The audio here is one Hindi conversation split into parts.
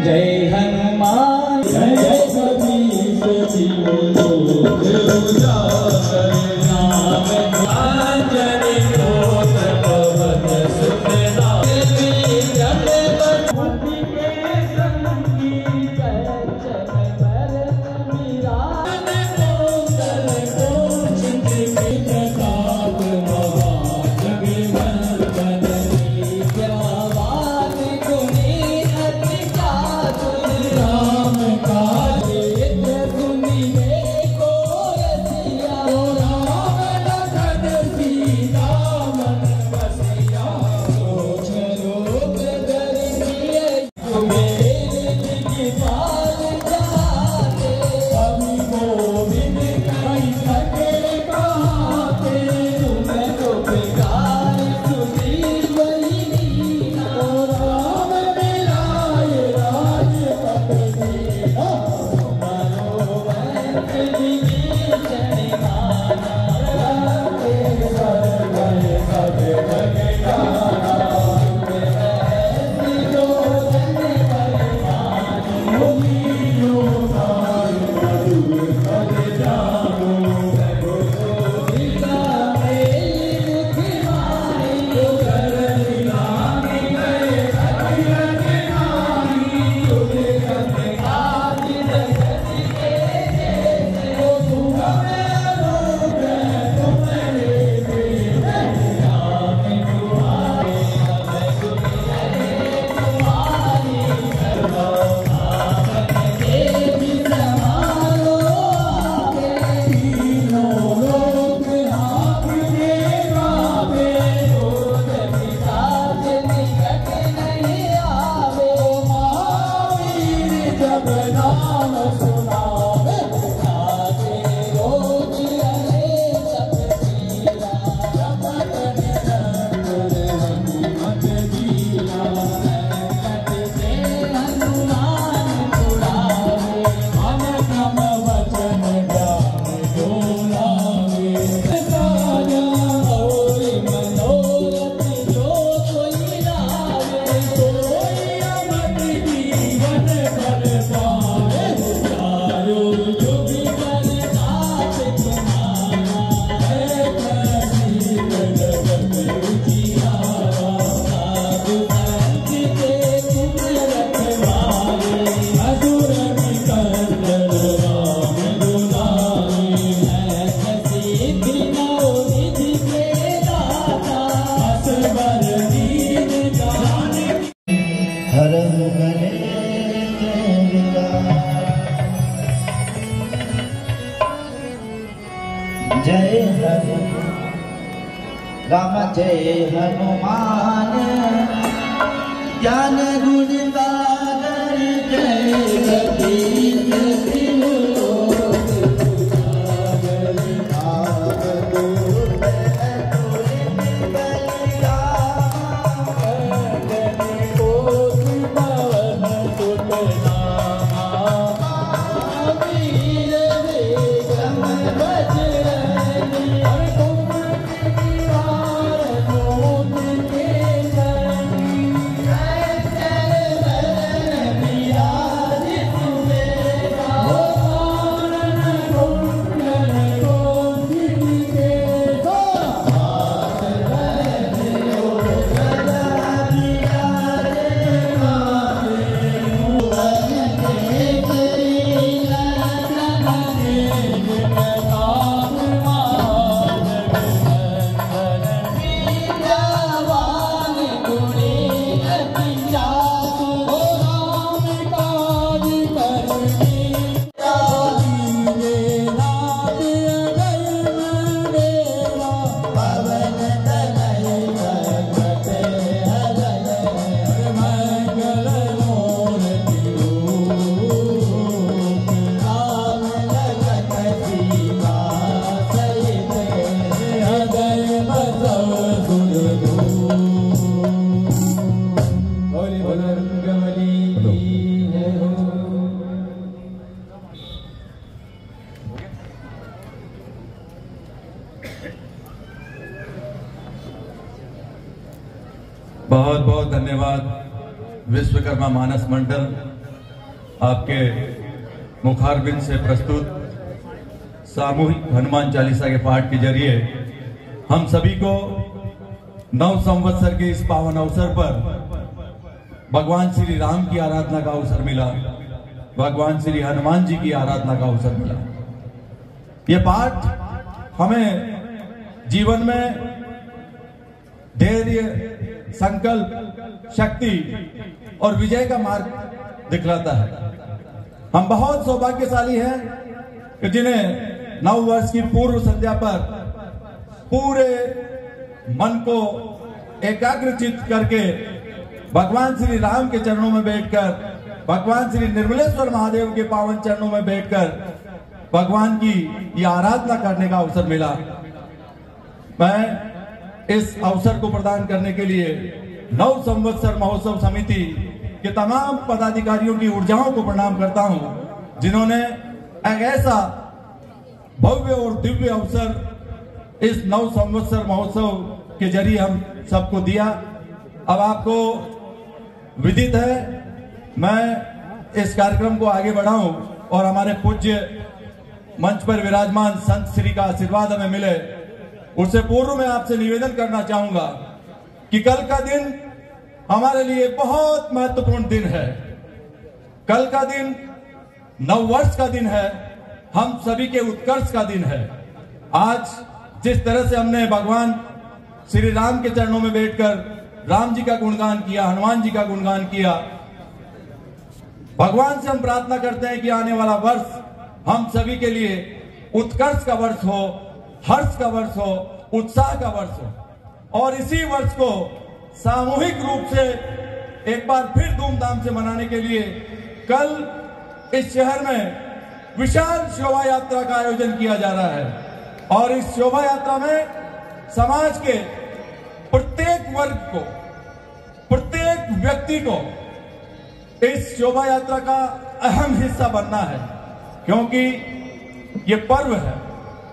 जय हनुमान जय कबीर जय हनु राम जय हनुमान ज्ञान गुण सागर जय कबीर Good. बहुत बहुत धन्यवाद विश्वकर्मा मानस मंडल, आपके मुखारबिंद से प्रस्तुत सामूहिक हनुमान चालीसा के पाठ के जरिए हम सभी को नव संवत्सर के इस पावन अवसर पर भगवान श्री राम की आराधना का अवसर मिला, भगवान श्री हनुमान जी की आराधना का अवसर मिला। ये पाठ हमें जीवन में धैर्य, संकल्प, शक्ति और विजय का मार्ग दिखलाता है। हम बहुत सौभाग्यशाली हैं कि जिन्हें नव वर्ष की पूर्व संध्या पर पूरे मन को एकाग्रचित करके भगवान श्री राम के चरणों में बैठकर, भगवान श्री निर्मलेश्वर महादेव के पावन चरणों में बैठकर भगवान की ये आराधना करने का अवसर मिला। मैं इस अवसर को प्रदान करने के लिए नव संवत्सर महोत्सव समिति के तमाम पदाधिकारियों की ऊर्जाओं को प्रणाम करता हूं, जिन्होंने एक ऐसा भव्य और दिव्य अवसर इस नव संवत्सर महोत्सव के जरिए हम सबको दिया। अब आपको विदित है, मैं इस कार्यक्रम को आगे बढ़ाऊं और हमारे पूज्य मंच पर विराजमान संत श्री का आशीर्वाद हमें मिले, उससे पूर्व में आपसे निवेदन करना चाहूंगा कि कल का दिन हमारे लिए बहुत महत्वपूर्ण दिन है। कल का दिन नव वर्ष का दिन है, हम सभी के उत्कर्ष का दिन है। आज जिस तरह से हमने भगवान श्री राम के चरणों में बैठकर राम जी का गुणगान किया, हनुमान जी का गुणगान किया, भगवान से हम प्रार्थना करते हैं कि आने वाला वर्ष हम सभी के लिए उत्कर्ष का वर्ष हो, हर्ष का वर्ष हो, उत्साह का वर्ष हो। और इसी वर्ष को सामूहिक रूप से एक बार फिर धूमधाम से मनाने के लिए कल इस शहर में विशाल शोभा यात्रा का आयोजन किया जा रहा है। और इस शोभा यात्रा में समाज के प्रत्येक वर्ग को, प्रत्येक व्यक्ति को इस शोभा यात्रा का अहम हिस्सा बनना है, क्योंकि ये पर्व है,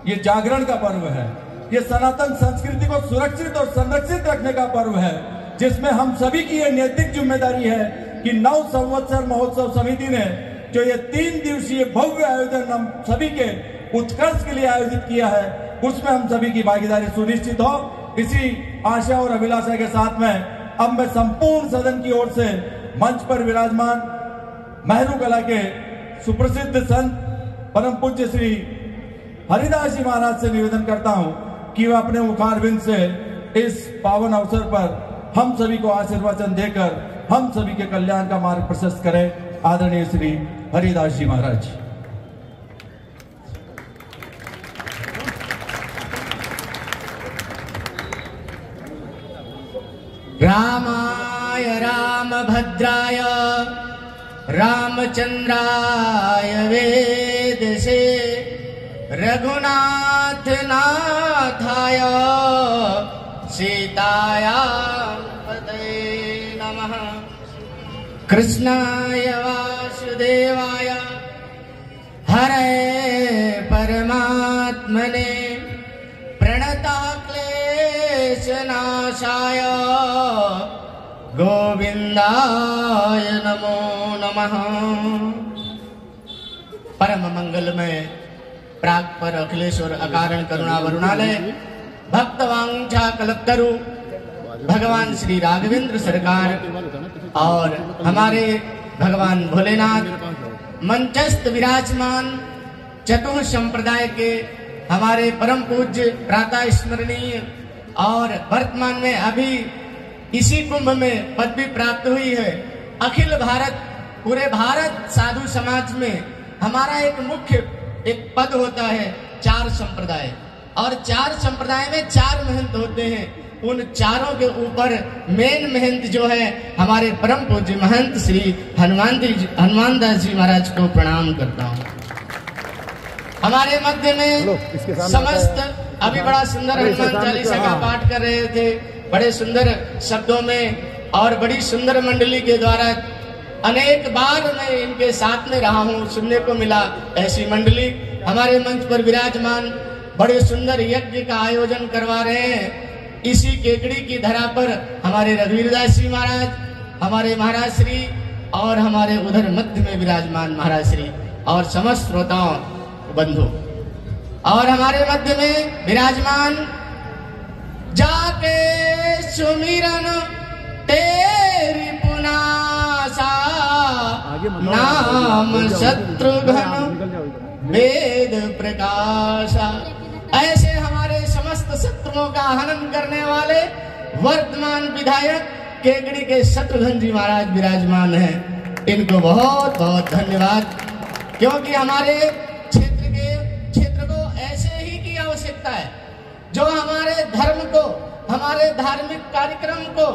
ये जागरण का पर्व है, ये सनातन संस्कृति को सुरक्षित और संरक्षित रखने का पर्व है, जिसमें हम सभी की ये नैतिक जिम्मेदारी है कि नव संवत्सर महोत्सव समिति ने जो ये 3 दिवसीय भव्य आयोजन हम सभी के उत्कर्ष के लिए आयोजित किया है, उसमें हम सभी की भागीदारी सुनिश्चित हो। इसी आशा और अभिलाषा के साथ में अब मैं संपूर्ण सदन की ओर से मंच पर विराजमान मेहरू कला के सुप्रसिद्ध संत परम पूज्य श्री हरिदास जी महाराज से निवेदन करता हूं कि वह अपने मुखारबिंद से इस पावन अवसर पर हम सभी को आशीर्वचन देकर हम सभी के कल्याण का मार्ग प्रशस्त करें। आदरणीय श्री हरिदास जी महाराज। रामाय रामभद्राय रामचंद्राय वेदसे रघुनाथ नाथाय सीताया पतये नमः। कृष्णाय वासुदेवाय हरे परमात्मने प्रणतक्लेशनाशाय गोविंदाय नमो नमः। परम मंगलमय प्राक्पर अखिलेश्वर अकारण करुणा वरुणालय भक्तवांछा कल्पतरु भगवान श्री राघवेंद्र सरकार और हमारे भगवान भोलेनाथ मंचस्थ विराजमान चतुर्थ संप्रदाय के हमारे परम पूज्य प्रातः स्मरणीय और वर्तमान में अभी इसी कुंभ में पदवी प्राप्त हुई है अखिल भारत, पूरे भारत साधु समाज में हमारा एक मुख्य एक पद होता है 4 संप्रदाय, और 4 संप्रदाय में 4 महंत होते हैं। उन चारों के ऊपर मेन महंत जो है हमारे परम पूज्य महंत श्री हनुमान दास जी महाराज को प्रणाम करता हूँ। हमारे मध्य में समस्त अभी बड़ा सुंदर हनुमान चालीसा का पाठ कर रहे थे, बड़े सुंदर शब्दों में और बड़ी सुंदर मंडली के द्वारा अनेक बार मैं इनके साथ में रहा हूँ, सुनने को मिला ऐसी मंडली हमारे मंच पर विराजमान बड़े सुंदर यज्ञ का आयोजन करवा रहे हैं। इसी केकड़ी की धरा पर हमारे रघुवीरदास जी महाराज, हमारे महाराज श्री और हमारे उधर मध्य में विराजमान महाराज श्री और समस्त श्रोताओं बंधु और हमारे मध्य में विराजमान जाके सुमिरन तेरी पुनासा नाम शत्रुघ्न वेद प्रकाशा। ऐसे हमारे समस्त शत्रुओं का हनन करने वाले वर्तमान विधायक केकड़ी के शत्रुघ्न जी महाराज विराजमान हैं। इनको बहुत बहुत धन्यवाद, क्योंकि हमारे क्षेत्र को ऐसे ही की आवश्यकता है जो हमारे धर्म को, हमारे धार्मिक कार्यक्रम को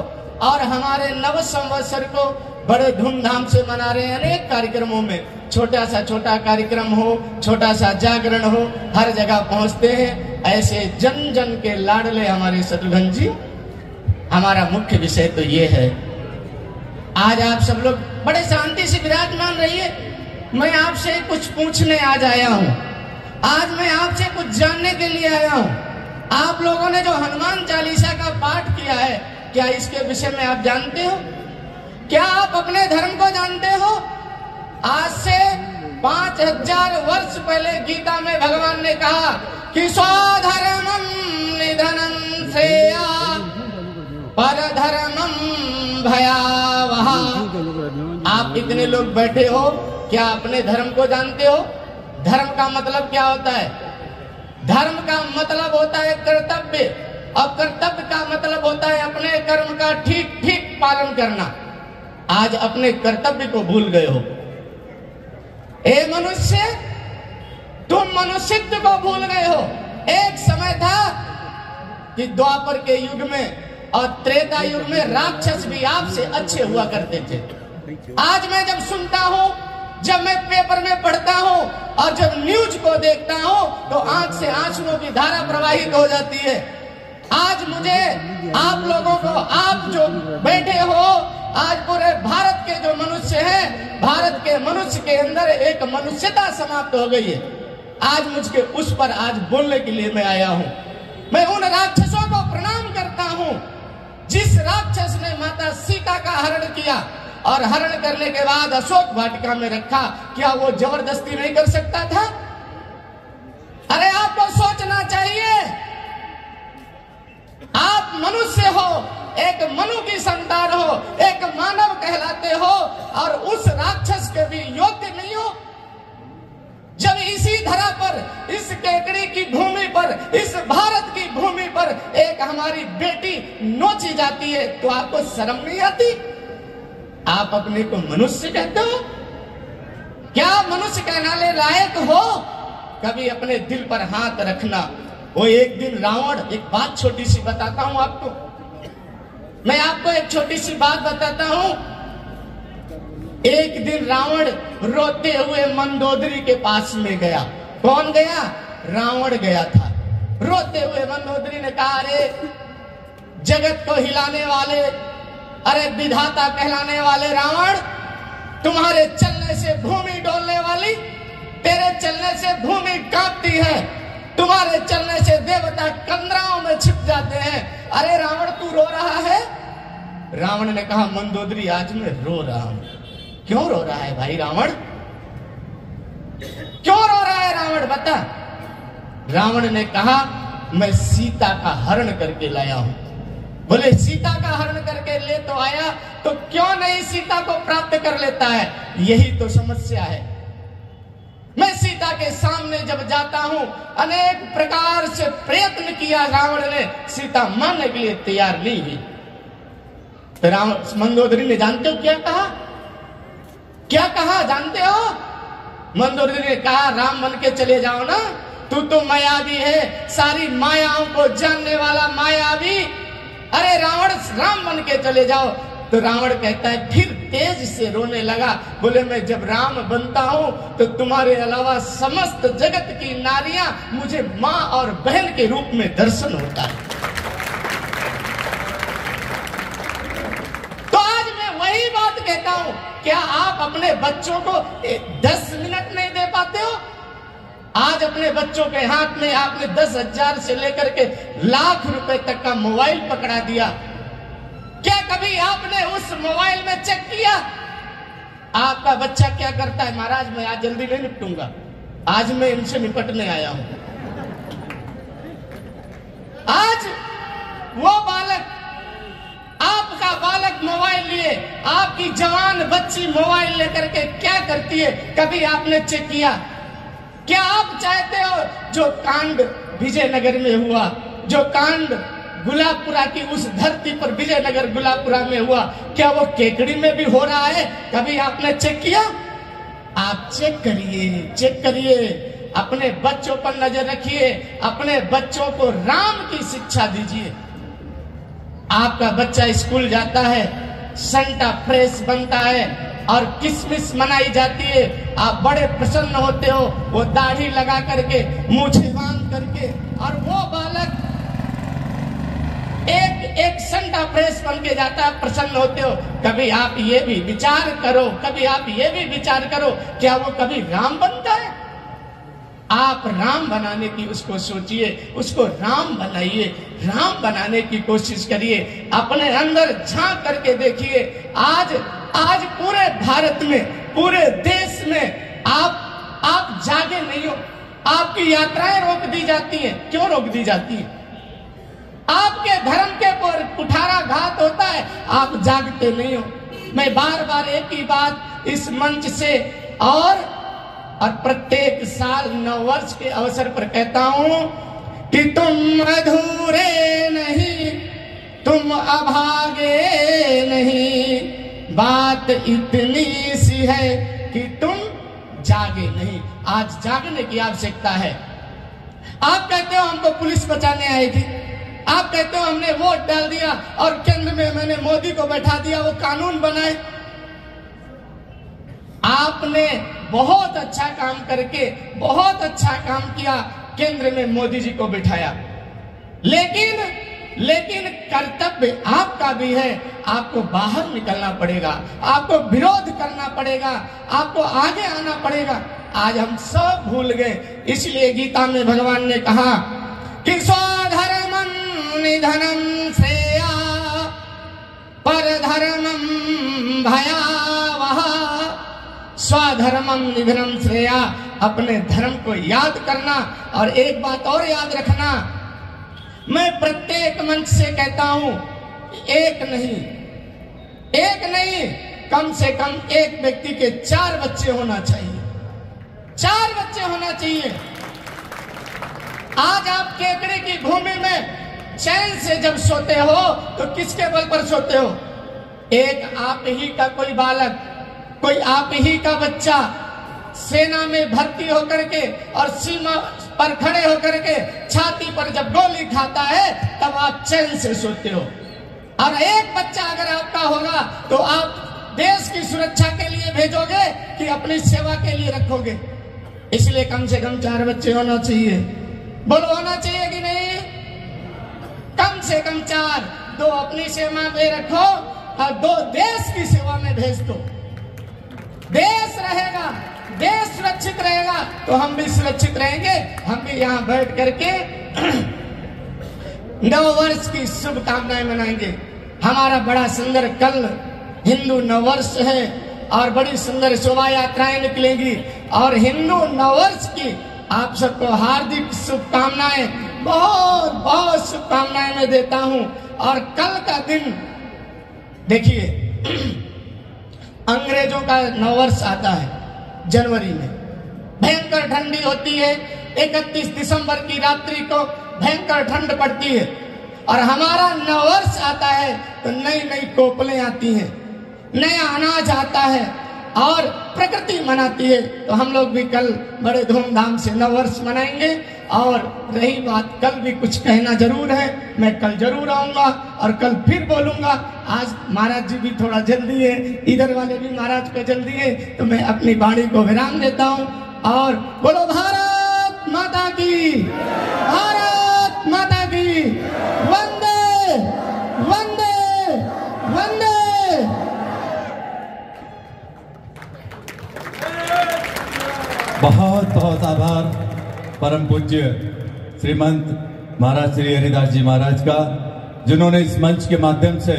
और हमारे नव संवत्सर को बड़े धूमधाम से मना रहे हैं। अनेक कार्यक्रमों में छोटा कार्यक्रम हो, छोटा सा जागरण हो, हर जगह पहुंचते हैं। ऐसे जन जन के लाडले हमारे शत्रुघ्न जी। हमारा मुख्य विषय तो ये है, आज आप सब लोग बड़े शांति से विराजमान रहिए। मैं आपसे कुछ पूछने आज आया हूं, आज मैं आपसे कुछ जानने के लिए आया हूं। आप लोगों ने जो हनुमान चालीसा का पाठ किया है, क्या इसके विषय में आप जानते हो? क्या आप अपने धर्म को जानते हो? आज से 5000 वर्ष पहले गीता में भगवान ने कहा कि स्वधर्मं निधनं श्रेया परधर्मं भयावह। आप इतने लोग बैठे हो, क्या अपने धर्म को जानते हो? धर्म का मतलब क्या होता है? धर्म का मतलब होता है कर्तव्य, और कर्तव्य का मतलब होता है अपने कर्म का ठीक ठीक पालन करना। आज अपने कर्तव्य को भूल गए हो। ए मनुष्य, तुम मनुष्यत्व को भूल गए हो। एक समय था कि द्वापर के युग में और त्रेता युग में राक्षस भी आपसे अच्छे हुआ करते थे। आज मैं जब सुनता हूं, जब मैं पेपर में पढ़ता हूं और जब न्यूज को देखता हूं, तो आंख से आंसुओं की धारा प्रवाहित हो जाती है। आज मुझे आप लोगों को, आप जो बैठे हो, आज पूरे भारत के जो मनुष्य हैं, भारत के मनुष्य के अंदर एक मनुष्यता समाप्त हो गई है। आज मुझके उस पर आज बोलने के लिए मैं आया हूं। मैं उन राक्षसों को प्रणाम करता हूं जिस राक्षस ने माता सीता का हरण किया और हरण करने के बाद अशोक वाटिका में रखा। क्या वो जबरदस्ती नहीं कर सकता था? अरे आपको सोचना चाहिए। आप मनुष्य हो, एक मनु की संतान हो, एक मानव कहलाते हो, और उस राक्षस के भी योग्य नहीं हो। जब इसी धरा पर, इस केकड़ी की भूमि पर, इस भारत की भूमि पर एक हमारी बेटी नोची जाती है, तो आपको शर्म नहीं आती? आप अपने को मनुष्य कहते हो? क्या मनुष्य कहलाने लायक हो? कभी अपने दिल पर हाथ रखना। वो एक दिन रावण, एक बात छोटी सी बताता हूं आपको, मैं आपको एक छोटी सी बात बताता हूं। एक दिन रावण रोते हुए मंदोदरी के पास में गया। कौन गया? रावण गया था। रोते हुए मंदोदरी ने कहा, अरे जगत को हिलाने वाले, अरे विधाता कहलाने वाले रावण, तुम्हारे चलने से भूमि डोलने वाली, तेरे चलने से भूमि कांपती है, तुम्हारे चलने से देवता कंदराओं में छिप जाते हैं। अरे रावण, तू रो रहा है? रावण ने कहा, मंदोदरी आज मैं रो रहा हूं। क्यों रो रहा है भाई रावण? क्यों रो रहा है रावण, बता। रावण ने कहा, मैं सीता का हरण करके लाया हूं। बोले सीता का हरण करके ले तो आया, तो क्यों नहीं सीता को प्राप्त कर लेता है? यही तो समस्या है। मैं सीता के सामने जब जाता हूं, अनेक प्रकार से प्रयत्न किया रावण ने, सीता मानने के लिए तैयार नहीं हुई। तो रावण, मंदोदरी ने जानते हो क्या कहा? क्या कहा जानते हो? मंदोदरी ने कहा, राम बन के चले जाओ ना, तू तो मायावी है, सारी मायाओं को जानने वाला मायावी। अरे रावण, राम बन के चले जाओ। तो रावण कहता है, फिर तेज से रोने लगा। बोले, मैं जब राम बनता हूं तो तुम्हारे अलावा समस्त जगत की नारियां मुझे मां और बहन के रूप में दर्शन होता है। तो आज मैं वही बात कहता हूं, क्या आप अपने बच्चों को 10 मिनट नहीं दे पाते हो? आज अपने बच्चों के हाथ में आपने 10,000 से लेकर के लाख रुपए तक का मोबाइल पकड़ा दिया। क्या कभी आपने उस मोबाइल में चेक किया आपका बच्चा क्या करता है? महाराज मैं आज जल्दी नहीं निपटूंगा, आज मैं इनसे निपटने आया हूं। आज वो बालक, आपका बालक मोबाइल लिए, आपकी जवान बच्ची मोबाइल लेकर के क्या करती है, कभी आपने चेक किया? क्या आप चाहते हो जो कांड विजयनगर में हुआ, जो कांड गुलाबपुरा की उस धरती पर विजयनगर गुलाबपुरा में हुआ, क्या वो केकड़ी में भी हो रहा है? कभी आपने चेक किया? आप चेक करिए, चेक करिए, अपने बच्चों पर नजर रखिए, अपने बच्चों को राम की शिक्षा दीजिए। आपका बच्चा स्कूल जाता है, संता फ्रेश बनता है और किसमिस मनाई जाती है, आप बड़े प्रसन्न होते हो, वो दाढ़ी लगा करके, मूछें बांध करके, और वो बालक एक संता फ्रेश बन के जाता है, प्रसन्न होते हो। कभी आप ये भी विचार करो, कभी आप ये भी विचार करो, क्या वो कभी राम बनता है? आप राम बनाने की उसको सोचिए, उसको राम बनाइए, राम बनाने की कोशिश करिए, अपने अंदर झांक करके देखिए। आज पूरे भारत में, पूरे देश में आप जागे नहीं हो, आपकी यात्राएं रोक दी जाती हैं। क्यों रोक दी जाती है? आपके धर्म के ऊपर कुठाराघात होता है, आप जागते नहीं हो। मैं बार बार एक ही बात इस मंच से और प्रत्येक साल नववर्ष के अवसर पर कहता हूं कि तुम अधूरे नहीं, तुम अभागे नहीं, बात इतनी सी है कि तुम जागे नहीं। आज जागने की आवश्यकता है। आप कहते हो हमको पुलिस बचाने आई थी, आप कहते हो हमने वोट डाल दिया और केंद्र में मैंने मोदी को बैठा दिया, वो कानून बनाए। आपने बहुत अच्छा काम करके बहुत अच्छा काम किया, केंद्र में मोदी जी को बिठाया, लेकिन कर्तव्य आपका भी है। आपको बाहर निकलना पड़ेगा, आपको विरोध करना पड़ेगा, आपको आगे आना पड़ेगा। आज हम सब भूल गए, इसलिए गीता में भगवान ने कहा कि स्वधर्मं निधनं श्रेया परधर्मं भयावह। स्वधर्मं निधनं श्रेया, अपने धर्म को याद करना। और एक बात और याद रखना, मैं प्रत्येक मंच से कहता हूं, एक नहीं, कम से कम एक व्यक्ति के 4 बच्चे होना चाहिए, 4 बच्चे होना चाहिए। आज आप केकड़े की भूमि में चैन से जब सोते हो तो किसके बल पर सोते हो? एक आप ही का कोई बालक, कोई आप ही का बच्चा सेना में भर्ती होकर के और सीमा पर खड़े होकर के छाती पर जब गोली खाता है तब आप चैन से सोते हो। और एक बच्चा अगर आपका होगा तो आप देश की सुरक्षा के लिए भेजोगे कि अपनी सेवा के लिए रखोगे? इसलिए कम से कम 4 बच्चे होना चाहिए। बोलो, होना चाहिए कि नहीं? कम से कम 4, 2 अपनी सेवा में रखो और 2 देश की सेवा में भेज दो। देश रहेगा, देश सुरक्षित रहेगा तो हम भी सुरक्षित रहेंगे। हम भी यहाँ बैठ करके नववर्ष की शुभकामनाएं मनाएंगे। हमारा बड़ा सुंदर कल हिंदू नववर्ष है और बड़ी सुंदर शोभा यात्राएं निकलेंगी और हिंदू नववर्ष की आप सबको हार्दिक शुभकामनाएं, बहुत बहुत शुभकामनाएं मैं देता हूं। और कल का दिन देखिए, अंग्रेजों का नववर्ष आता है जनवरी में, भयंकर ठंडी होती है। 31 दिसंबर की रात्रि को भयंकर ठंड पड़ती है और हमारा नववर्ष आता है तो नई नई कोपलें आती हैं, नया अनाज आता है और प्रकृति मनाती है। तो हम लोग भी कल बड़े धूमधाम से नववर्ष मनाएंगे। और रही बात, कल भी कुछ कहना जरूर है, मैं कल जरूर आऊंगा और कल फिर बोलूंगा। आज महाराज जी भी थोड़ा जल्दी है, इधर वाले भी महाराज को जल्दी है, तो मैं अपनी वाणी को विराम देता हूं। और बोलो भारत माता की, भारत माता की, वंदे वंदे वंदे। बहुत बहुत आभार। परम पूज्य श्रीमंत महाराज श्री हरिदास जी महाराज का, जिन्होंने इस मंच के माध्यम से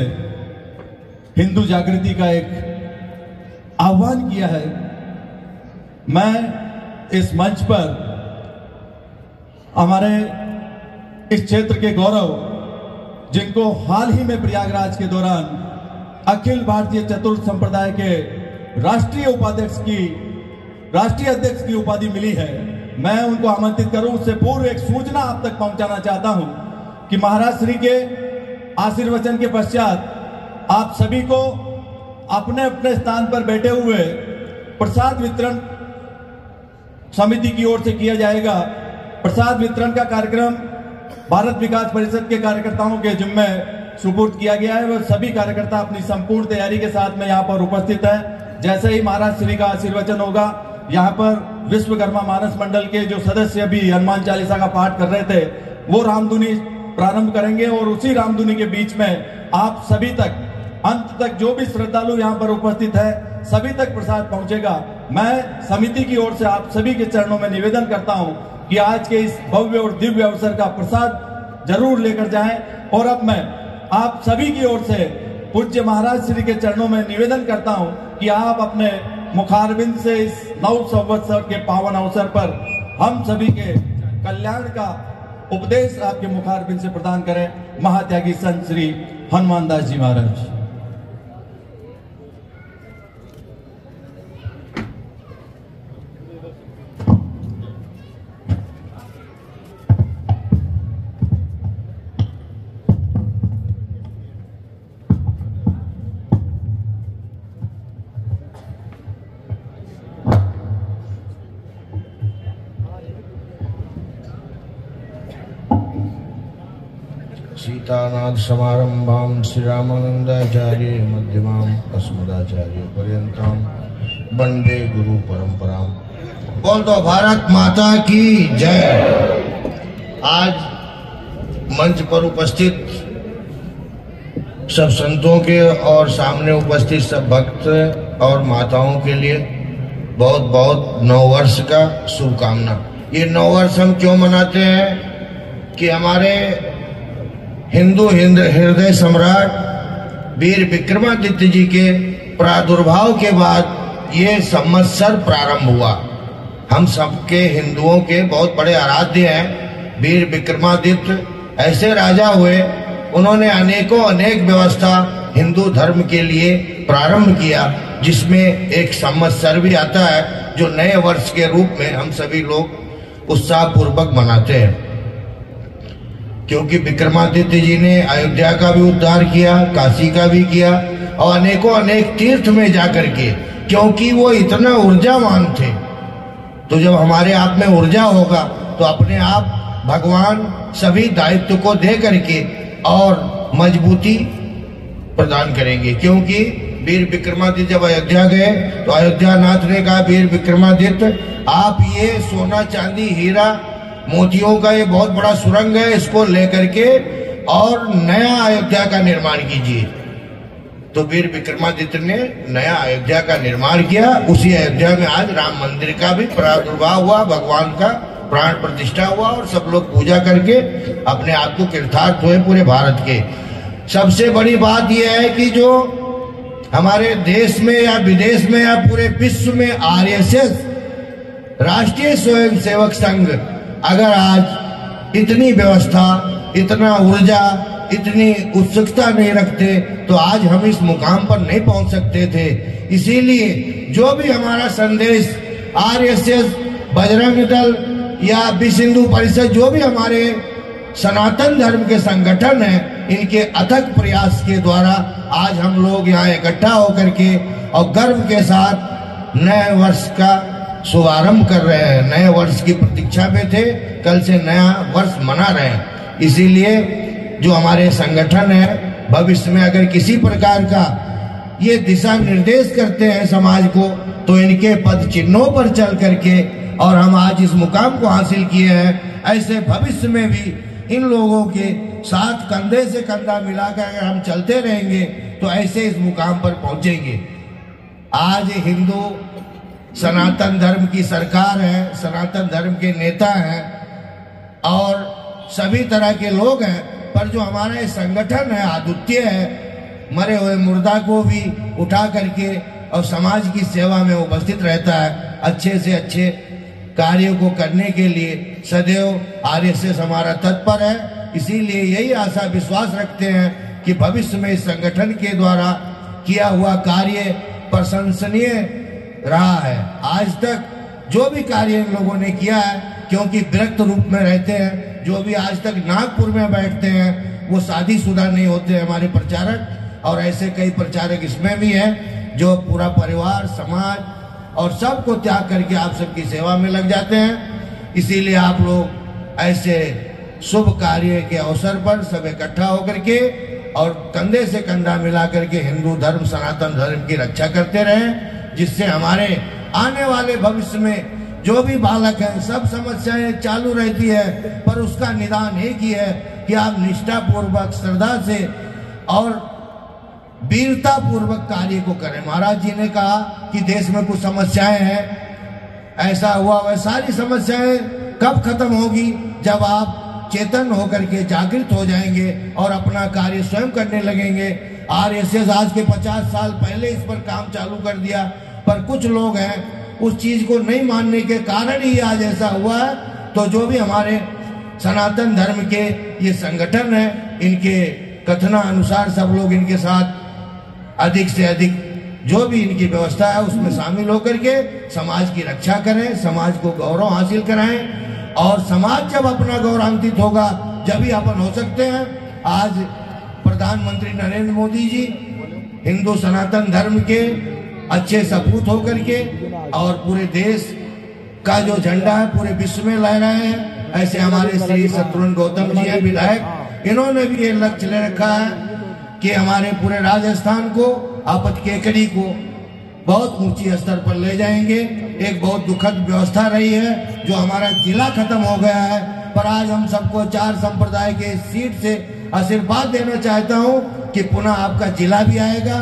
हिंदू जागृति का एक आह्वान किया है। मैं इस मंच पर हमारे इस क्षेत्र के गौरव, जिनको हाल ही में प्रयागराज के दौरान अखिल भारतीय चतुर्थ संप्रदाय के राष्ट्रीय अध्यक्ष की उपाधि मिली है, मैं उनको आमंत्रित करूं। उससे पूर्व एक सूचना आप तक पहुंचाना चाहता हूं कि महाराज श्री के आशीर्वचन के पश्चात आप सभी को अपने अपने स्थान पर बैठे हुए प्रसाद वितरण समिति की ओर से किया जाएगा। प्रसाद वितरण का कार्यक्रम भारत विकास परिषद के कार्यकर्ताओं के जिम्मे सुपुर्द किया गया है। वह सभी कार्यकर्ता अपनी संपूर्ण तैयारी के साथ में यहाँ पर उपस्थित है। जैसे ही महाराज श्री का आशीर्वचन होगा, यहाँ पर विश्वकर्मा मानस मंडल के जो सदस्य भी हनुमान चालीसा का पाठ कर रहे थे, वो रामधुनी प्रारंभ करेंगे और उसी रामधुनी के बीच में आप सभी तक, अंत तक जो भी श्रद्धालु यहाँ पर उपस्थित है, सभी तक प्रसाद पहुंचेगा। मैं समिति की ओर से आप सभी के चरणों में निवेदन करता हूं कि आज के इस भव्य और दिव्य अवसर का प्रसाद जरूर लेकर जाएं। और अब मैं आप सभी की ओर से पूज्य महाराज श्री के चरणों में निवेदन करता हूं कि आप अपने मुखारविंद से इस नव संवत्सर के पावन अवसर पर हम सभी के कल्याण का उपदेश आपके मुखारविंद से प्रदान करें। महात्यागी संत श्री हनुमान दास जी महाराज। सीतानाथ समारंभां श्रीरामानंदाचार्य मध्यमां अस्मदाचार्य पर्यंतां वंदे गुरु परंपरां। बोल दो भारत माता की जय। आज मंच पर उपस्थित सब संतों के और सामने उपस्थित सब भक्त और माताओं के लिए बहुत बहुत नववर्ष का शुभकामना। ये नववर्ष हम क्यों मनाते हैं कि हमारे हिंदू हृदय सम्राट वीर विक्रमादित्य जी के प्रादुर्भाव के बाद ये संवत्सर प्रारंभ हुआ। हम सबके हिंदुओं के बहुत बड़े आराध्य हैं वीर विक्रमादित्य। ऐसे राजा हुए, उन्होंने अनेक व्यवस्था हिंदू धर्म के लिए प्रारंभ किया, जिसमें एक संवत्सर भी आता है जो नए वर्ष के रूप में हम सभी लोग उत्साह पूर्वक मनाते हैं। क्योंकि विक्रमादित्य जी ने अयोध्या का भी उद्धार किया, काशी का भी किया और अनेक तीर्थ में जाकर के, क्योंकि वो इतना ऊर्जावान थे। तो जब हमारे आप में ऊर्जा होगा तो अपने आप भगवान सभी दायित्व को दे करके और मजबूती प्रदान करेंगे। क्योंकि वीर विक्रमादित्य जब अयोध्या गए तो अयोध्या नाथ ने कहा, वीर विक्रमादित्य आप ये सोना चांदी हीरा मोतियों का ये बहुत बड़ा सुरंग है, इसको लेकर के और नया अयोध्या का निर्माण कीजिए। तो वीर विक्रमादित्य ने नया अयोध्या का निर्माण किया। उसी अयोध्या में आज राम मंदिर का भी प्रादुर्भाव हुआ, भगवान का प्राण प्रतिष्ठा हुआ और सब लोग पूजा करके अपने आप को कृतार्थ हुए पूरे भारत के। सबसे बड़ी बात यह है कि जो हमारे देश में या विदेश में या पूरे विश्व में आरएसएस राष्ट्रीय स्वयंसेवक संघ अगर आज इतनी व्यवस्था, इतना ऊर्जा, इतनी उत्सुकता नहीं रखते तो आज हम इस मुकाम पर नहीं पहुंच सकते थे। इसीलिए जो भी हमारा संदेश आरएसएस, बजरंग दल या विश्व हिंदू परिषद, जो भी हमारे सनातन धर्म के संगठन हैं, इनके अथक प्रयास के द्वारा आज हम लोग यहाँ इकट्ठा होकर के और गर्व के साथ नए वर्ष का शुभारंभ कर रहे हैं। नए वर्ष की प्रतीक्षा में थे, कल से नया वर्ष मना रहे हैं। इसीलिए जो हमारे संगठन है, भविष्य में अगर किसी प्रकार का ये दिशा निर्देश करते हैं समाज को, तो इनके पद चिन्हों पर चल करके और हम आज इस मुकाम को हासिल किए हैं, ऐसे भविष्य में भी इन लोगों के साथ कंधे से कंधा मिलाकर अगर हम चलते रहेंगे तो ऐसे इस मुकाम पर पहुंचेंगे। आज हिंदू सनातन धर्म की सरकार है, सनातन धर्म के नेता हैं, और सभी तरह के लोग हैं, पर जो हमारा ये संगठन है अद्वितीय है, मरे हुए मुर्दा को भी उठा करके और समाज की सेवा में उपस्थित रहता है। अच्छे से अच्छे कार्यों को करने के लिए सदैव आरएसएस हमारा तत्पर है। इसीलिए यही आशा विश्वास रखते हैं कि भविष्य में इस संगठन के द्वारा किया हुआ कार्य प्रशंसनीय रहा है। आज तक जो भी कार्य इन लोगों ने किया है, क्योंकि विरक्त रूप में रहते हैं, जो भी आज तक नागपुर में बैठते हैं वो शादीशुदा नहीं होते हमारे प्रचारक, और ऐसे कई प्रचारक इसमें भी हैं जो पूरा परिवार, समाज और सबको त्याग करके आप सबकी सेवा में लग जाते हैं। इसीलिए आप लोग ऐसे शुभ कार्य के अवसर पर सब इकट्ठा होकर के और कंधे से कंधा मिला करके हिंदू धर्म, सनातन धर्म की रक्षा करते रहें, जिससे हमारे आने वाले भविष्य में जो भी बालक हैं, सब समस्याएं चालू रहती है, पर उसका निदान एक ही है कि आप निष्ठा पूर्वक, श्रद्धा से और वीरता पूर्वक कार्य को करें। महाराज जी ने कहा कि देश में कुछ समस्याएं हैं, ऐसा हुआ, वह सारी समस्याएं कब खत्म होगी? जब आप चेतन होकर के जागृत हो जाएंगे और अपना कार्य स्वयं करने लगेंगे। आरएसएस आज के 50 साल पहले इस पर काम चालू कर दिया, पर कुछ लोग हैं उस चीज को नहीं मानने के कारण ही आज ऐसा हुआ है। तो जो भी हमारे सनातन धर्म के ये संगठन है, इनके कथना अनुसार सब लोग इनके साथ अधिक से अधिक जो भी इनकी व्यवस्था है उसमें शामिल होकर के समाज की रक्षा करें, समाज को गौरव हासिल कराएं, और समाज जब अपना गौरवान्वित होगा जब ही अपन हो सकते हैं। आज प्रधानमंत्री नरेंद्र मोदी जी हिंदू सनातन धर्म के अच्छे सपूत होकर के और पूरे देश का जो झंडा है पूरे विश्व में लहरा रहे हैं। ऐसे हमारे श्री शत्रुघ्न गौतम जी हैं विधायक, इन्होंने भी ये लक्ष्य ले रखा है कि हमारे पूरे राजस्थान को, आपत केकड़ी को बहुत ऊंची स्तर पर ले जाएंगे। एक बहुत दुखद व्यवस्था रही है जो हमारा जिला खत्म हो गया है, पर आज हम सबको 4 संप्रदाय के सीट से आशीर्वाद देना चाहता हूं कि पुनः आपका जिला भी आएगा,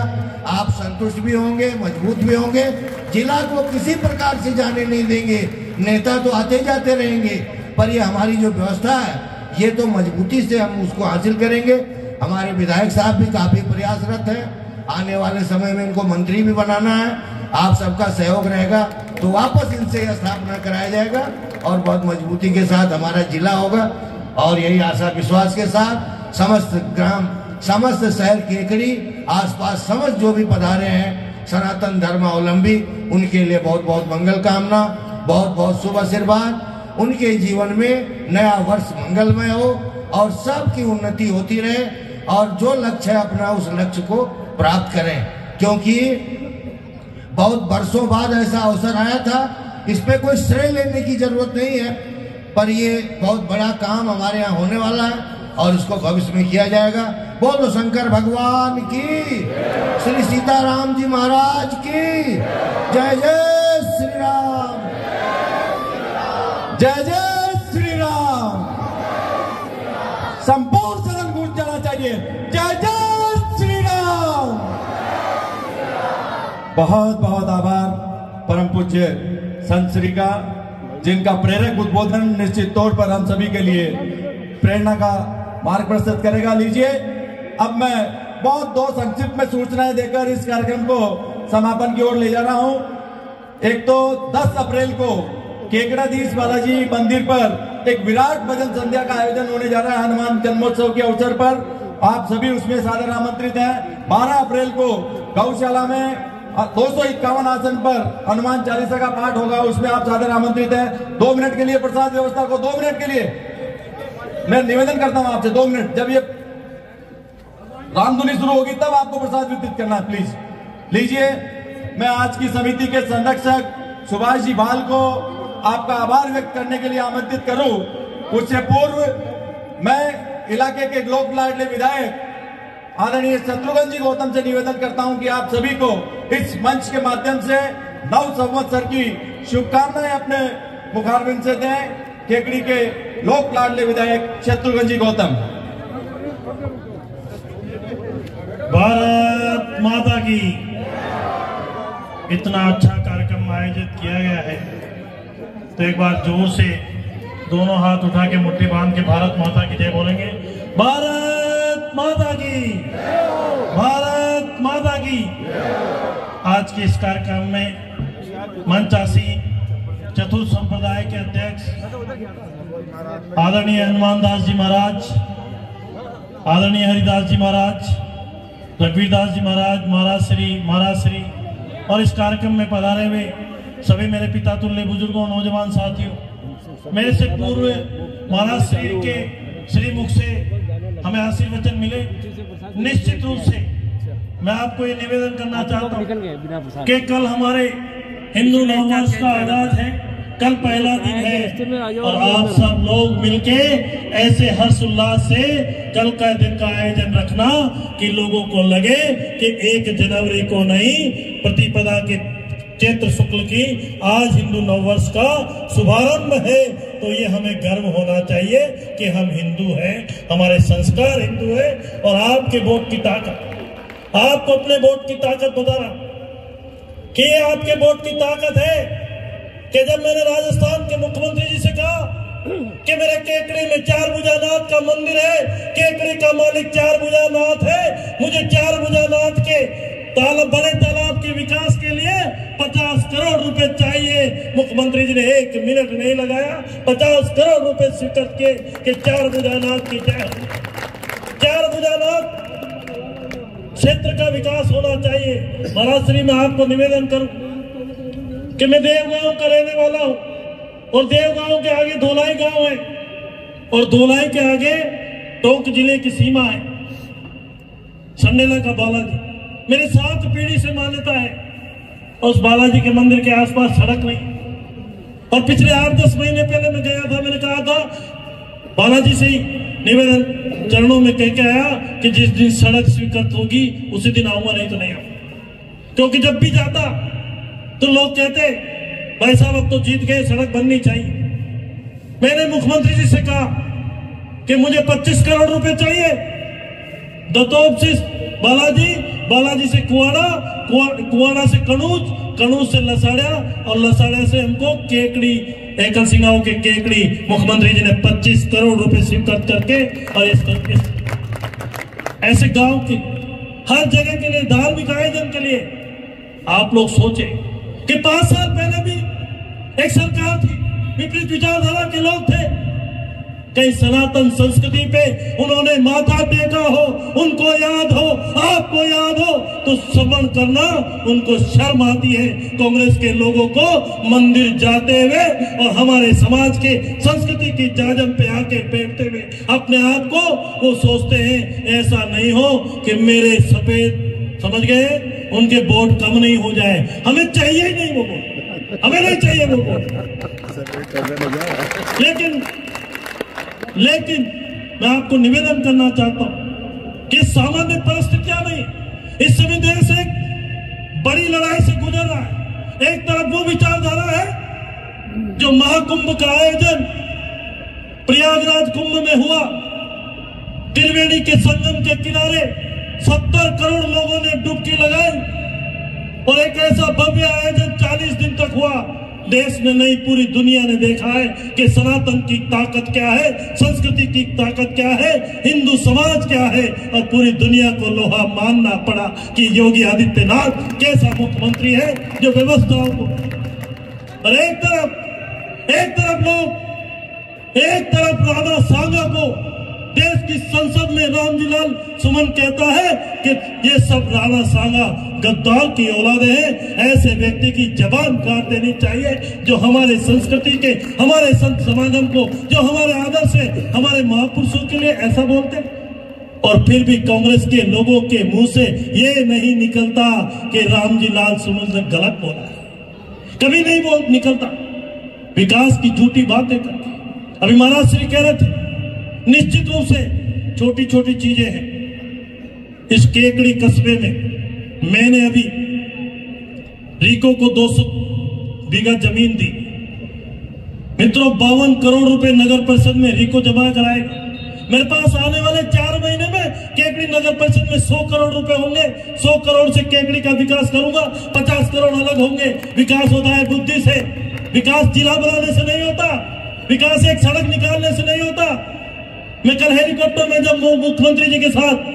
आप संतुष्ट भी होंगे, मजबूत भी होंगे। जिला को किसी प्रकार से जाने नहीं देंगे, नेता तो आते जाते रहेंगे, पर ये हमारी जो व्यवस्था है ये तो मजबूती से हम उसको हासिल करेंगे। हमारे विधायक साहब भी काफी प्रयासरत हैं, आने वाले समय में इनको मंत्री भी बनाना है। आप सबका सहयोग रहेगा तो वापस इनसे स्थापना कराया जाएगा और बहुत मजबूती के साथ हमारा जिला होगा। और यही आशा विश्वास के साथ समस्त ग्राम, समस्त शहर केकड़ी, आसपास समस्त जो भी पधारे हैं सनातन धर्मावलंबी, उनके लिए बहुत बहुत मंगल कामना, बहुत बहुत शुभ आशीर्वाद। उनके जीवन में नया वर्ष मंगलमय हो और सबकी उन्नति होती रहे, और जो लक्ष्य है अपना उस लक्ष्य को प्राप्त करें। क्योंकि बहुत वर्षों बाद ऐसा अवसर आया था, इस पे कोई श्रेय लेने की जरूरत नहीं है, पर ये बहुत बड़ा काम हमारे यहाँ होने वाला है और इसको भविष्य में किया जाएगा। बोलो शंकर भगवान की, श्री सीताराम जी महाराज की जय। जय श्री राम, जय जय श्री राम। संपूर्ण सदन गूंज जाना चाहिए, जय जय श्री राम। बहुत बहुत आभार परम पूज्य संत श्री का, जिनका प्रेरक उद्बोधन निश्चित तौर पर हम सभी के लिए प्रेरणा का मार्ग प्रस्तुत करेगा। लीजिए अब मैं बहुत 2 संक्षिप्त में सूचनाएं देकर इस कार्यक्रम को समापन की ओर ले जा रहा हूं। एक तो 10 अप्रैल को केकड़ाधीश बालाजी मंदिर पर एक विराट भजन संध्या का आयोजन होने जा रहा है हनुमान जन्मोत्सव के अवसर पर, आप सभी उसमें सादर आमंत्रित हैं। 12 अप्रैल को गौशाला में 251 आसन पर हनुमान चालीसा का पाठ होगा, उसमें आप सादर आमंत्रित हैं। 2 मिनट के लिए प्रसाद व्यवस्था को 2 मिनट के लिए मैं निवेदन करता हूं आपसे, 2 मिनट, जब ये रामधुनी शुरू होगी तब आपको प्रसाद वितरित करना है, प्लीज लीजिए। मैं आज की समिति के संरक्षक सुभाष जी भाल को आपका आभार व्यक्त करने के लिए आमंत्रित करूं। उससे पूर्व मैं इलाके के लोक लाडले विधायक आदरणीय शत्रुघ्न जी गौतम से निवेदन करता हूं कि आप सभी को इस मंच के माध्यम से नव संवत्सर की शुभकामनाएं अपने मुखारबिंद से दें। केकड़ी के लोक लाडले विधायक शत्रुघ्न जी गौतम। भारत माता की। इतना अच्छा कार्यक्रम आयोजित किया गया है तो एक बार जोर से दोनों हाथ उठा के मुट्ठी बांध के भारत माता की जय बोलेंगे। भारत माता की, भारत माता की। आज के इस कार्यक्रम में मंचासी चतुर्थ संप्रदाय के अध्यक्ष आदरणीय हनुमान दास जी महाराज, आदरणीय हरिदास जी महाराज, रघुवीर दास जी महाराज, महाराज श्री और इस कार्यक्रम में पधारे हुए सभी मेरे पिता तुल्य बुजुर्गों, नौजवान साथियों, मेरे से पूर्व महाराज श्री के श्री मुख से हमें आशीर्वचन मिले। निश्चित रूप से मैं आपको ये निवेदन करना चाहता हूँ कि कल हमारे हिंदू नववर्ष का आगाज है, कल पहला दिन है और आप सब लोग मिलके ऐसे हर्षोल्लास से कल का दिन का आयोजन रखना कि लोगों को लगे कि 1 जनवरी को नहीं, प्रतिपदा के चैत्र शुक्ल की आज हिंदू नववर्ष का शुभारंभ है। तो ये हमें गर्व होना चाहिए कि हम हिंदू हैं, हमारे संस्कार हिंदू है। और आपके वोट की ताकत, आपको अपने वोट की ताकत बताना कि ये आपके वोट की ताकत है कि जब मैंने राजस्थान के मुख्यमंत्री जी से कहा कि मेरे केकड़ी में 4 भुजानाथ का मंदिर है, केकड़ी का मालिक 4 भुजानाथ है, मुझे 4 भुजानाथ के बड़े तालाब के विकास के लिए 50 करोड़ रुपए चाहिए। मुख्यमंत्री जी ने 1 मिनट नहीं लगाया, 50 करोड़ रुपए स्वीकृत किए कि 4 भुजानाथ की जय। 4 भुजानाथ क्षेत्र का विकास होना चाहिए। महाराज श्री मैं आपको निवेदन करूं कि मैं देवगांव का रहने वाला हूं और देवगांव के आगे धोलाई गांव है और धोलाई के आगे टोंक जिले की सीमा है, संडेला का बालाजी। मेरे 7 पीढ़ी से मान्यता है और उस बालाजी के मंदिर के आसपास सड़क नहीं। और पिछले 8-10 महीने पहले मैं गया था, मैंने कहा था बालाजी से ही निवेदन चरणों में कह के आया कि जिस दिन सड़क स्वीकृत होगी उसी दिन आऊंगा, नहीं तो नहीं आऊंगा। क्योंकि जब भी जाता तो लोग कहते भाई साहब अब तो जीत गए, सड़क बननी चाहिए। मैंने मुख्यमंत्री जी से कहा कि मुझे 25 करोड़ रुपए चाहिए, दतोब से बालाजी, बालाजी से कुआड़ा, कुआड़ा से कनूज, कनूज से लसाड़िया और लसाड़िया से हमको केकड़ी, एकल सिंगाओं के केकड़ी। मुख्यमंत्री जी ने 25 करोड़ रुपए स्वीकृत करके और ऐसे गांव के हर जगह के लिए, धार्मिक आयोजन के लिए आप लोग सोचे कि 5 साल पहले भी एक सरकार थी, विपरीत विचारधारा के लोग थे, कहीं सनातन संस्कृति पे उन्होंने माथा टेका हो, उनको याद हो, आपको याद हो तो श्रवण करना उनको शर्म आती है। कांग्रेस के लोगों को मंदिर जाते हुए और हमारे समाज के संस्कृति की जाजम पे आके बैठते हुए अपने आप को वो सोचते हैं ऐसा नहीं हो कि मेरे सफेद, समझ गए, उनके वोट कम नहीं हो जाए। हमें चाहिए ही नहीं वो वोट, हमें नहीं चाहिए वो वोट। लेकिन मैं आपको निवेदन करना चाहता हूं कि सामान्य परिस्थितियां नहीं, इस समय देश एक बड़ी लड़ाई से गुजर रहा है। एक तरफ वो विचारधारा है जो महाकुंभ का आयोजन प्रयागराज कुंभ में हुआ, त्रिवेणी के संगम के किनारे 70 करोड़ लोगों ने डुबकी लगाई और एक ऐसा भव्य आयोजन 40 दिन तक हुआ। देश ने नहीं, पूरी दुनिया ने देखा है कि सनातन की ताकत क्या है, संस्कृति की ताकत क्या है, हिंदू समाज क्या है। और पूरी दुनिया को लोहा मानना पड़ा कि योगी आदित्यनाथ कैसा मुख्यमंत्री है जो व्यवस्थाओं को, और एक तरफ लोग, एक तरफ राणा सांगा को देश की संसद में रामजीलाल सुमन कहता है कि ये सब राणा सांगा गद्दार की औलादे हैं। ऐसे व्यक्ति की जबान काट देनी चाहिए जो हमारे संस्कृति के, हमारे संत समागम को, जो हमारे आदर्श है, हमारे महापुरुषों के लिए ऐसा बोलते हैं। और फिर भी कांग्रेस के लोगों के मुंह से ये नहीं निकलता कि रामजीलाल सुमन ने गलत बोला है, कभी नहीं निकलता। विकास की झूठी बातें करके अभी महाराज श्री कह रहे थे, निश्चित रूप से छोटी छोटी चीजें हैं। इस केकड़ी कस्बे में मैंने अभी रिको को 200 बीघा जमीन दी। मित्रों 52 करोड़ रुपए नगर परिषद में रिको जमा कराएगा। मेरे पास आने वाले 4 महीने में केकड़ी नगर परिषद में 100 करोड़ रुपए होंगे। 100 करोड़ से केकड़ी का विकास करूंगा, 50 करोड़ अलग होंगे। विकास होता है बुद्धि से, विकास जिला बनाने से नहीं होता, विकास एक सड़क निकालने से नहीं होता। मैं कल हेलीकॉप्टर में जब मुख्यमंत्री जी के साथ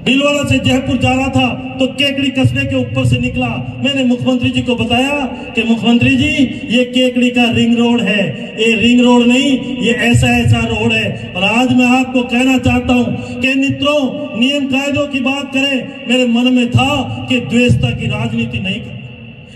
भीलवाड़ा से जयपुर जा रहा था तो केकड़ी कस्बे के ऊपर से निकला। मैंने मुख्यमंत्री जी को बताया कि मुख्यमंत्री जी ये केकड़ी का रिंग रोड है, ये रिंग रोड नहीं, ये ऐसा रोड है। और आज मैं आपको कहना चाहता हूं कि मित्रों, नियम कायदों की बात करें, मेरे मन में था कि द्वेषता की राजनीति नहीं कर,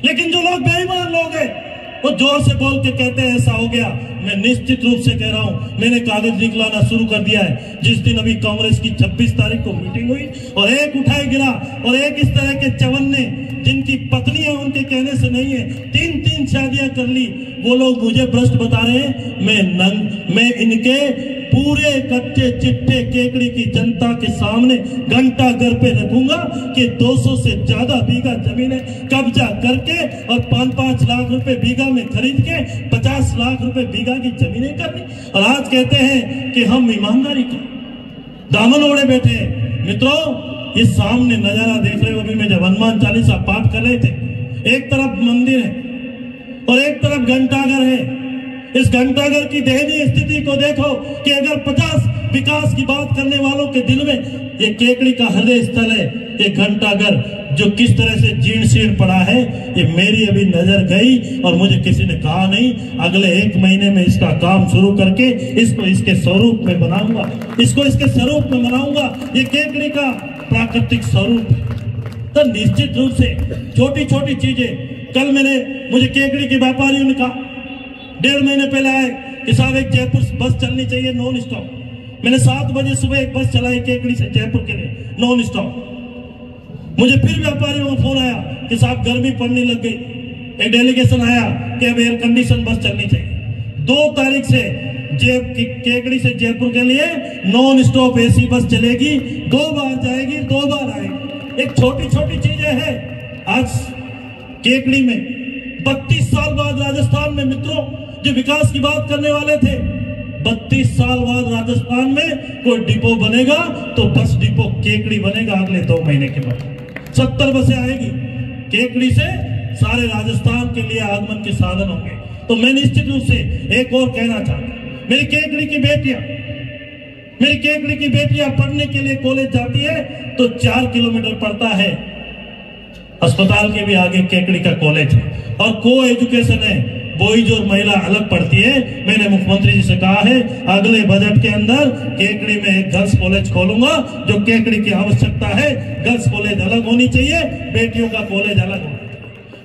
लेकिन जो लोग बेईमान लोग हैं वो जोर से बोल के कहते हैं ऐसा हो गया। मैं निश्चित रूप से कह रहा हूं, मैंने कागज निकलाना शुरू कर दिया है। जिस दिन अभी कांग्रेस की 26 तारीख को मीटिंग हुई और एक उठाए गिरा और एक इस तरह के चवन्ने जिनकी पत्नियां उनके कहने से नहीं है 3-3 शादियां कर ली, वो लोग मुझे भ्रष्ट बता रहे हैं। मैं इनके पूरे कच्चे चिट्ठे केकड़ी की जनता के सामने घंटा घर पे रखूंगा कि 200 से ज्यादा बीघा जमीनें कब्जा करके और 5-5 लाख रुपए बीघा में खरीद के 50 लाख रुपए बीघा की जमीनें करनी। और आज कहते हैं कि हम ईमानदारी का दामन ओढ़े बैठे हैं। मित्रों, ये सामने नजारा देख रहे हो, अभी मैं जब हनुमान चालीसा पाठ कर रहे थे, एक तरफ मंदिर है और एक तरफ घंटाघर है। इस घंटाघर की दयनीय स्थिति को देखो कि अगर 50 विकास की बात करने वालों के दिल में ये केकड़ी का हृदय स्थल है, ये घंटाघर जो किस तरह से जीर्ण शीर्ण पड़ा है, ये मेरी अभी नजर गई और मुझे किसी ने कहा नहीं, अगले 1 महीने में इसका काम शुरू करके इसको इसके स्वरूप में बनाऊंगा, इसको इसके स्वरूप में बनाऊंगा। ये केकड़ी का प्राकृतिक स्वरूप है। तो निश्चित रूप से छोटी छोटी चीजें, कल मुझे केकड़ी के व्यापारियों ने कहा 1.5 महीने पहले आए कि साहब एक जयपुर बस चलनी चाहिए नॉन स्टॉप। मैंने 7 बजे सुबह एक बस चलाई केकड़ी से जयपुर के लिए नॉन स्टॉप। मुझे फिर व्यापारियों का फोन आया कि साहब गर्मी पड़ने लग गई, एक डेलीगेशन आया कि अब एयर कंडीशन बस चलनी चाहिए। 2 तारीख से केकड़ी से जयपुर के लिए नॉन स्टॉप एसी बस चलेगी, 2 बार जाएगी, 2 बार आएगी। एक छोटी छोटी चीजें हैं। आज केकड़ी में 32 साल बाद राजस्थान में, मित्रों, जो विकास की बात करने वाले थे, 32 साल बाद राजस्थान में कोई डिपो बनेगा तो बस डिपो केकड़ी बनेगा। अगले 2 महीने के बाद 70 बसें आएगी केकड़ी से, सारे राजस्थान के लिए आगमन के साधन होंगे। तो मैं निश्चित रूप से एक और कहना चाहता हूं, मेरी केकड़ी की बेटियां पढ़ने के लिए कॉलेज जाती है तो 4 किलोमीटर पड़ता है। अस्पताल के भी आगे केकड़ी का कॉलेज है और को एजुकेशन है, बॉयज और महिला अलग पढ़ती है। मैंने मुख्यमंत्री जी से कहा है अगले बजट के अंदर केकड़ी में एक गर्ल्स कॉलेज खोलूंगा। जो केकड़ी की आवश्यकता है, गर्ल्स कॉलेज अलग होनी चाहिए, बेटियों का कॉलेज अलग होना।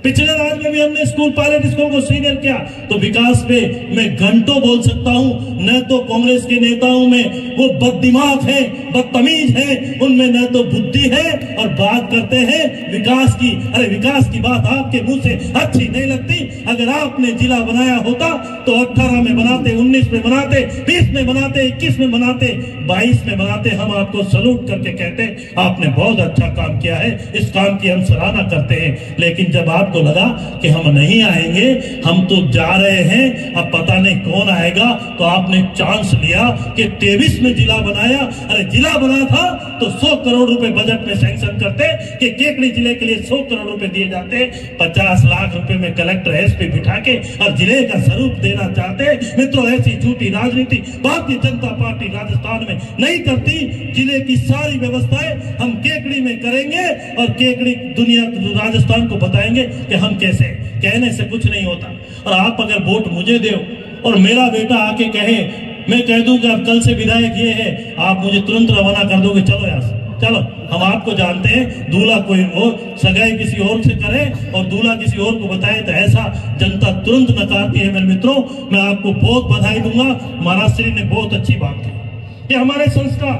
पिछले राज्य में भी हमने स्कूल, पायलट स्कूल को सीनियर किया। तो विकास पे मैं घंटों बोल सकता हूं। न तो कांग्रेस के नेताओं में वो बददिमाग है, बदतमीज है, उनमें न तो बुद्धि है और बात करते हैं विकास की। अरे विकास की बात आपके मुंह से अच्छी नहीं लगती। अगर आपने जिला बनाया होता तो 18 में बनाते, 19 में बनाते, 20 में बनाते, 21 में बनाते, 22 में बनाते। हम आपको सलूट करके कहते आपने बहुत अच्छा काम किया है, इस काम की हम सराहना करते हैं। लेकिन जब आपको लगा कि हम नहीं आएंगे, हम तो जा रहे हैं, अब पता नहीं कौन आएगा, तो आपने चांस लिया कि 23 में जिला बनाया। अरे जिला बना था तो 100 करोड़ रुपए बजट में सैंक्शन करते कि केकड़ी जिले के लिए 100 करोड़ रुपए दिए जाते। 50 लाख रुपए में कलेक्टर एसपी बिठा के और जिले का स्वरूप देना चाहते। मित्रों, ऐसी झूठी राजनीति भारतीय जनता पार्टी राजस्थान में नहीं करती। जिले की सारी व्यवस्थाएं हम केकड़ी में करेंगे और केकड़ी दुनिया राजस्थान को बताएंगे कि हम कैसे। कहने से कुछ नहीं होता। और आप अगर वोट मुझे दो और मेरा बेटा आके कहे, मैं कह दूं कि अब कल से विधायक ये है, आप मुझे तुरंत रवाना कर दोगे, चलो यार चलो, हम आपको जानते हैं, दूल्हा कोई और सगाई किसी और से करे और दूल्हा किसी और को बताए तो ऐसा जनता तुरंत नकारती है। मेरे मित्रों, मैं आपको बहुत बधाई दूंगा। महाराज श्री ने बहुत अच्छी बात की कि हमारे संस्कार,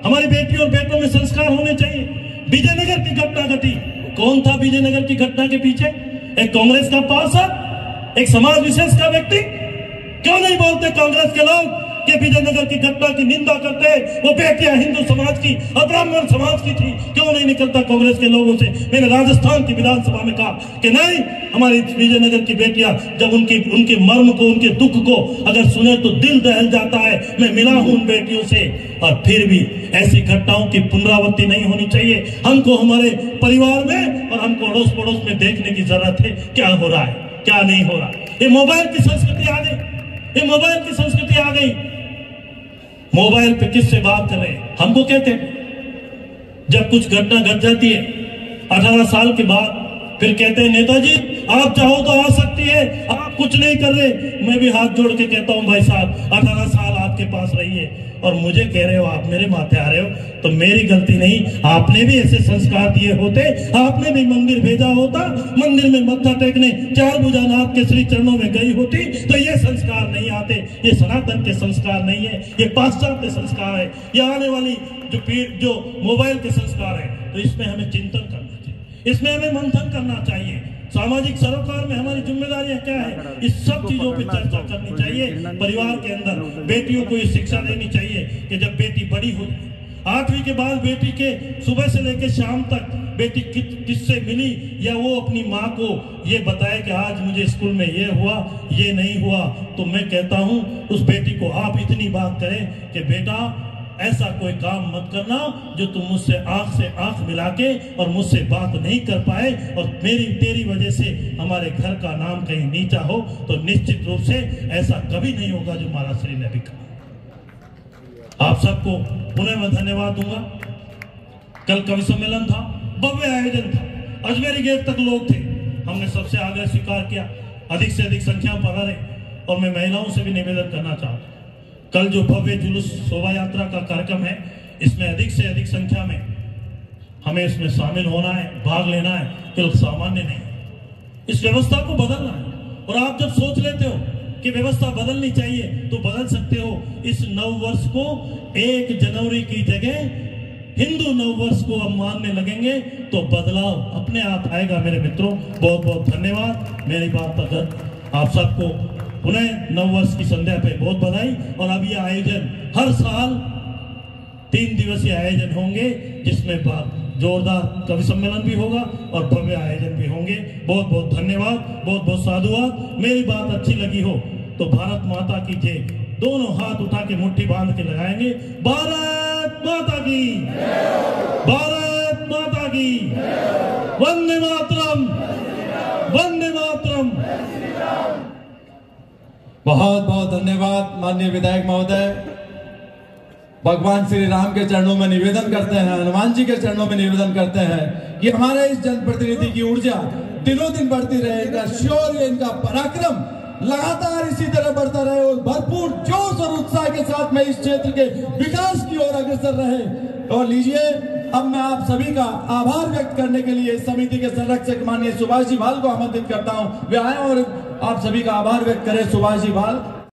हमारी बेटियों और बेटों में संस्कार होने चाहिए। विजयनगर की घटना घटी, कौन था विजयनगर की घटना के पीछे? एक कांग्रेस का पार्षद, एक समाज विशेष का व्यक्ति। क्यों नहीं बोलते कांग्रेस के लोग कि विजयनगर की घटना की निंदा करते? वो बेटियां हिंदू समाज की और ब्राह्मण समाज की थी। क्यों नहीं निकलता कांग्रेस के लोगों से? मैंने राजस्थान की विधानसभा में कहा कि नहीं, हमारी विजयनगर की बेटियां जब उनके मर्म को, उनके दुख को अगर सुने तो दिल दहल जाता है। मैं मिला हूं उन बेटियों से। और फिर भी ऐसी घटनाओं की पुनरावृत्ति नहीं होनी चाहिए। हमको हमारे परिवार में और हमको अड़ोस पड़ोस में देखने की जरूरत है क्या हो रहा है, क्या नहीं हो रहा। ये मोबाइल की संस्कृति आ गई, ये मोबाइल की संस्कृति आ गई। मोबाइल पे किससे बात कर रहे हैं हमको कहते हैं। जब कुछ घटना घट जाती है 18 साल के बाद फिर कहते हैं नेताजी आप चाहो तो आ सकती है, आप कुछ नहीं कर रहे। मैं भी हाथ जोड़ के कहता हूं भाई साहब 18 साल आपके पास रही है और मुझे कह रहे हो आप मेरे माथे आ रहे हो, तो मेरी गलती नहीं। आपने भी ऐसे संस्कार दिए होते, आपने भी मंदिर भेजा होता, मंदिर में मत्था टेकने 4 भुजानाथ के श्री चरणों में गई होती तो ये संस्कार नहीं आते। ये सनातन के संस्कार नहीं है, ये पाश्चात्य संस्कार है, ये आने वाली जो मोबाइल के संस्कार है। तो इसमें हमें चिंतन करना चाहिए, इसमें हमें मंथन करना चाहिए। सामाजिक सरोकार में हमारी जिम्मेदारियां क्या है, इस सब चीजों पे चर्चा करनी चाहिए। परिवार के अंदर बेटियों को ये शिक्षा देनी चाहिए कि जब बेटी बड़ी हो जाए, 8वीं के बाद बेटी के सुबह से लेकर शाम तक बेटी किससे मिली या वो अपनी माँ को ये बताए कि आज मुझे स्कूल में ये हुआ ये नहीं हुआ। तो मैं कहता हूँ उस बेटी को आप इतनी बात करें कि बेटा ऐसा कोई काम मत करना जो तुम मुझसे आंख से आंख मिला के और मुझसे बात नहीं कर पाए और तेरी वजह से हमारे घर का नाम कहीं नीचा हो। तो निश्चित रूप से ऐसा कभी नहीं होगा जो महाराज श्री ने भी कहा। आप सबको पुनः मैं धन्यवाद दूंगा। कल कवि सम्मेलन था, भव्य आयोजन था, अजमेरी गेट तक लोग थे। हमने सबसे आग्रह स्वीकार किया अधिक से अधिक संख्या में पधारे और मैं महिलाओं से भी निवेदन करना चाहता हूँ कल जो भव्य जुलूस शोभा यात्रा का कार्यक्रम है इसमें अधिक से अधिक संख्या में हमें इसमें शामिल होना है, भाग लेना है, केवल सामान्य नहीं, इस व्यवस्था को बदलना है। और आप जब सोच लेते हो कि व्यवस्था बदलनी चाहिए तो बदल सकते हो। इस नववर्ष को 1 जनवरी की जगह हिंदू नववर्ष को हम मानने लगेंगे तो बदलाव अपने आप आएगा। मेरे मित्रों बहुत बहुत धन्यवाद। मेरी बात अगर आप सबको पुनः नववर्ष की संध्या पे बहुत बधाई। और अब ये आयोजन हर साल 3 दिवसीय आयोजन होंगे जिसमें जोरदार कवि सम्मेलन भी होगा और भव्य आयोजन भी होंगे। बहुत बहुत धन्यवाद, बहुत बहुत साधुवाद। मेरी बात अच्छी लगी हो तो भारत माता की जय दोनों हाथ उठा के मुट्ठी बांध के लगाएंगे। भारत माता की, भारत माता की, वंदे मातरम, वंदे मातरम। बहुत बहुत धन्यवाद माननीय विधायक महोदय। भगवान श्री राम के चरणों में निवेदन करते हैं, हनुमान जी के चरणों में निवेदन करते हैं कि हमारे इस जनप्रतिनिधि की ऊर्जा दिनों दिन बढ़ती रहे, इनका शौर्य, इनका पराक्रम लगातार इसी तरह बढ़ता रहे और भरपूर जोश और उत्साह के साथ में इस क्षेत्र के विकास की ओर अग्रसर रहे। और लीजिए अब मैं आप सभी का आभार व्यक्त करने के लिए इस समिति के संरक्षक माननीय सुभाष जी भाल को आमंत्रित करता हूं। वे आए और आप सभी का आभार व्यक्त करें। सुभाष जी भाल।